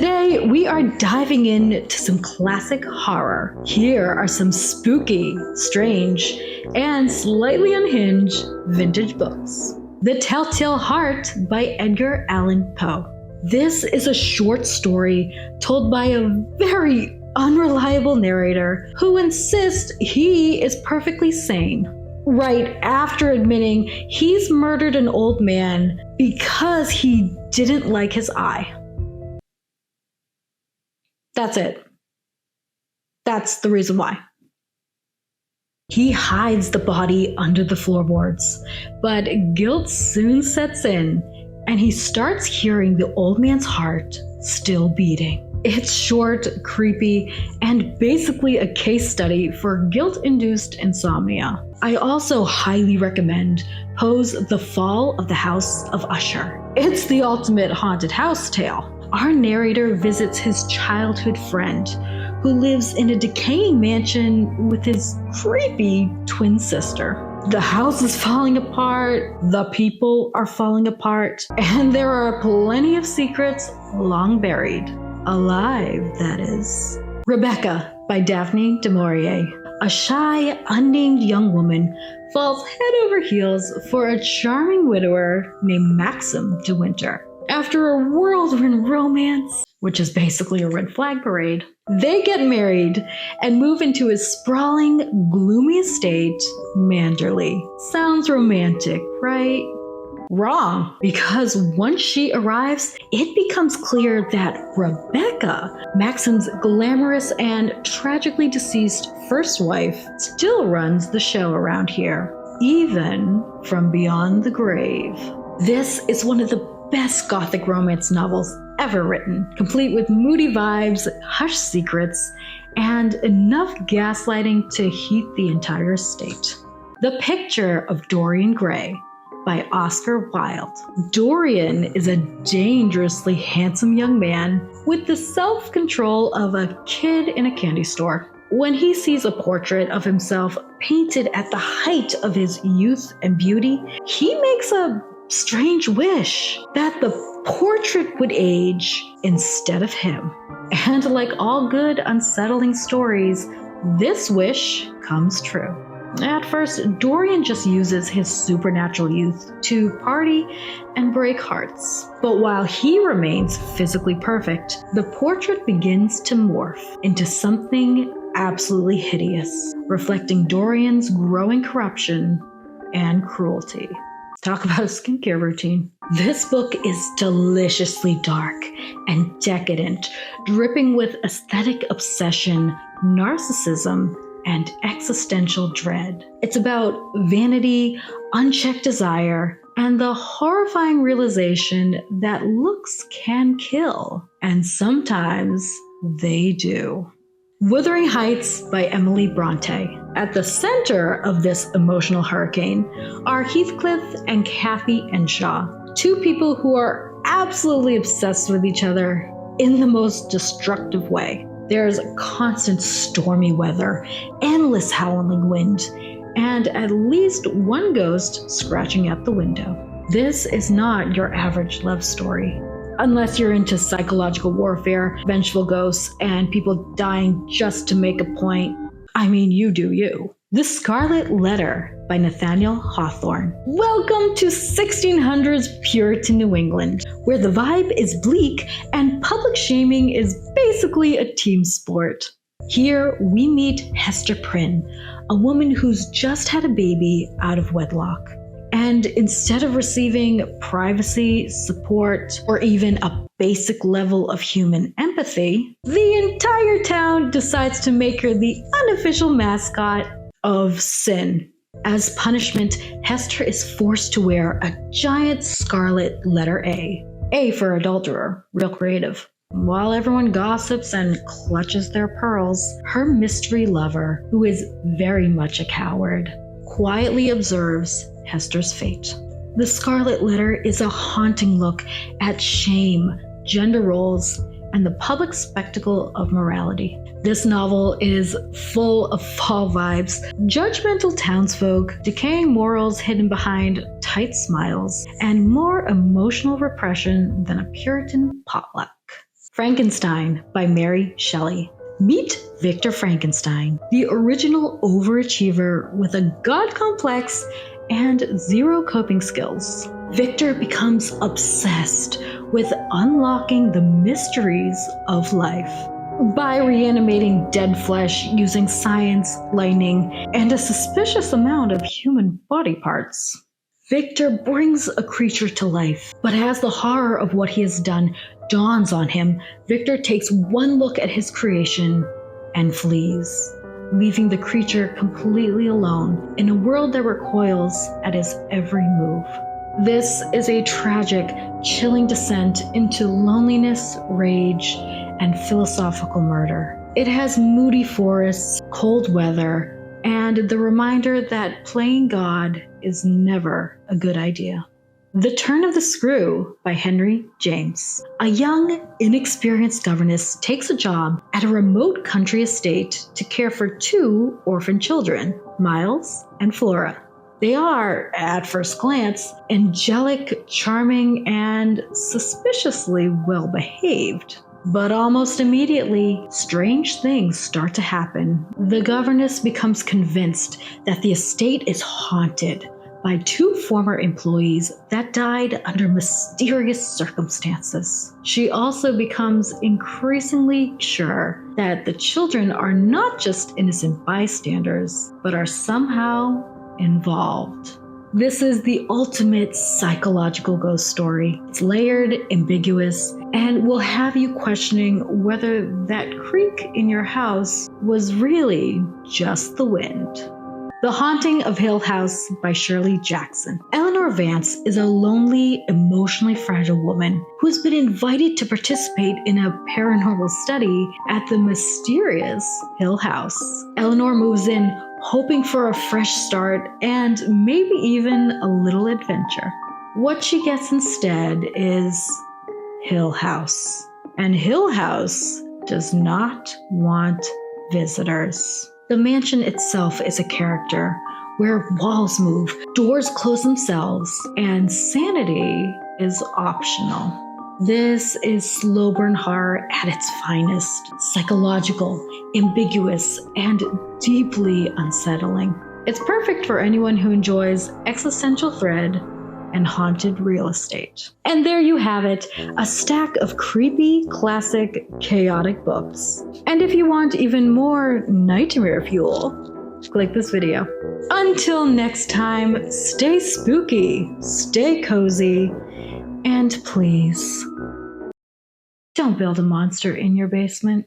Today, we are diving into some classic horror. Here are some spooky, strange, and slightly unhinged vintage books. The Telltale Heart by Edgar Allan Poe. This is a short story told by a very unreliable narrator who insists he is perfectly sane, right after admitting he's murdered an old man because he didn't like his eye. That's it. That's the reason why. He hides the body under the floorboards, but guilt soon sets in, and he starts hearing the old man's heart still beating. It's short, creepy, and basically a case study for guilt-induced insomnia. I also highly recommend Poe's The Fall of the House of Usher. It's the ultimate haunted house tale. Our narrator visits his childhood friend, who lives in a decaying mansion with his creepy twin sister. The house is falling apart, the people are falling apart, and there are plenty of secrets long buried. Alive, that is. Rebecca by Daphne du Maurier. A shy, unnamed young woman falls head over heels for a charming widower named Maxim de Winter. After a whirlwind romance, which is basically a red flag parade, they get married and move into a sprawling, gloomy estate, Manderley. Sounds romantic, right? Wrong, because once she arrives, it becomes clear that Rebecca, Maxim's glamorous and tragically deceased first wife, still runs the show around here, even from beyond the grave. This is one of the best Gothic romance novels ever written, complete with moody vibes, hushed secrets, and enough gaslighting to heat the entire estate. The Picture of Dorian Gray by Oscar Wilde. Dorian is a dangerously handsome young man with the self-control of a kid in a candy store. When he sees a portrait of himself painted at the height of his youth and beauty, he makes a strange wish that the portrait would age instead of him. And like all good, unsettling stories, this wish comes true. At first, Dorian just uses his supernatural youth to party and break hearts. But while he remains physically perfect, the portrait begins to morph into something absolutely hideous, reflecting Dorian's growing corruption and cruelty. Talk about a skincare routine. This book is deliciously dark and decadent, dripping with aesthetic obsession, narcissism, and existential dread. It's about vanity, unchecked desire, and the horrifying realization that looks can kill. And sometimes they do. Wuthering Heights by Emily Bronte. At the center of this emotional hurricane are Heathcliff and Kathy Enshaw, two people who are absolutely obsessed with each other in the most destructive way. There's constant stormy weather, endless howling wind, and at least one ghost scratching at the window. This is not your average love story. Unless you're into psychological warfare, vengeful ghosts, and people dying just to make a point. I mean, you do you. The Scarlet Letter by Nathaniel Hawthorne. Welcome to 1600s Puritan New England, where the vibe is bleak and public shaming is basically a team sport. Here we meet Hester Prynne, a woman who's just had a baby out of wedlock. And instead of receiving privacy, support, or even a basic level of human empathy, the entire town decides to make her the unofficial mascot of sin. As punishment, Hester is forced to wear a giant scarlet letter A. A for adulterer, real creative. While everyone gossips and clutches their pearls, her mystery lover, who is very much a coward, quietly observes Hester's fate. The Scarlet Letter is a haunting look at shame, gender roles, and the public spectacle of morality. This novel is full of fall vibes, judgmental townsfolk, decaying morals hidden behind tight smiles, and more emotional repression than a Puritan potluck. Frankenstein by Mary Shelley. Meet Victor Frankenstein, the original overachiever with a god complex and zero coping skills. Victor becomes obsessed with unlocking the mysteries of life. By reanimating dead flesh using science, lightning, and a suspicious amount of human body parts. Victor brings a creature to life, but as the horror of what he has done dawns on him, Victor takes one look at his creation and flees, leaving the creature completely alone in a world that recoils at his every move. This is a tragic, chilling descent into loneliness, rage, and philosophical murder. It has moody forests, cold weather, and the reminder that playing God is never a good idea. The Turn of the Screw by Henry James. A young, inexperienced governess takes a job at a remote country estate to care for two orphan children, Miles and Flora. They are, at first glance, angelic, charming, and suspiciously well-behaved. But almost immediately, strange things start to happen. The governess becomes convinced that the estate is haunted by two former employees that died under mysterious circumstances. She also becomes increasingly sure that the children are not just innocent bystanders, but are somehow involved. This is the ultimate psychological ghost story. It's layered, ambiguous, and will have you questioning whether that creak in your house was really just the wind. The Haunting of Hill House by Shirley Jackson. Eleanor Vance is a lonely, emotionally fragile woman who's been invited to participate in a paranormal study at the mysterious Hill House. Eleanor moves in hoping for a fresh start and maybe even a little adventure. What she gets instead is Hill House. And Hill House does not want visitors. The mansion itself is a character where walls move, doors close themselves, and sanity is optional. This is slow burn horror at its finest, psychological, ambiguous, and deeply unsettling. It's perfect for anyone who enjoys existential dread and haunted real estate. And there you have it, a stack of creepy, classic, chaotic books. And if you want even more nightmare fuel, click this video. Until next time, stay spooky, stay cozy, and please, don't build a monster in your basement.